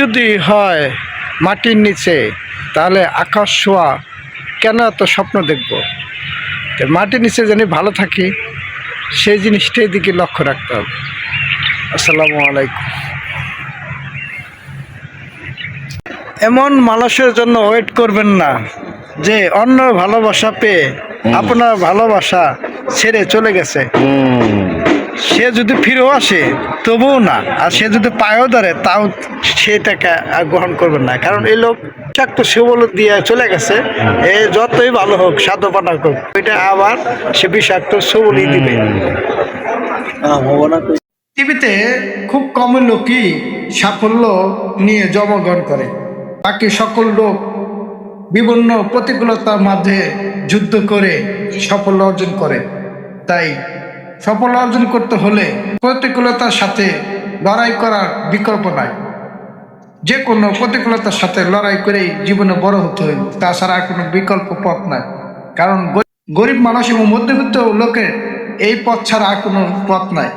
যদি হয় মাটির নিচে, তাহলে আকাশ ছোঁয়া কেন এত স্বপ্ন দেখব? তো মাটির নিচে যেন ভালো থাকি, সেই জিনিসটাই দিকে লক্ষ্য রাখতে হবে। আসসালামু আলাইকুম। এমন মানুষের জন্য ওয়েট করবেন না যে অন্য ভালোবাসা পেয়ে আপনার ভালোবাসা ছেড়ে চলে গেছে। সে যদি ফিরেও আসে তবুও না, আর সে যদি পায়েও ধরে তাও সেটাকে গ্রহণ করবেন না। কারণ এই লোক তো সেবল দিয়ে চলে গেছে, এ যতই ভালো হোক সাধুপানা হোক, ওইটা আবার সে বিষাক্ত সেবলই দিবে। টিভিতে খুব কম লোকই সাফল্য নিয়ে জন্মগ্রহণ করে, বাকি সকল লোক বিভিন্ন প্রতিকূলতার মাঝে যুদ্ধ করে সাফল্য অর্জন করে। তাই সাফল্য অর্জন করতে হলে প্রতিকূলতার সাথে লড়াই করার বিকল্প নাই। যে কোনো প্রতিকূলতার সাথে লড়াই করেই জীবনে বড় হতে হয়, তাছাড়া আর কোনো বিকল্প পথ নাই। কারণ গরিব মানুষ এবং মধ্যবিত্ত লোকের এই পথ ছাড়া আর কোনো পথ নাই।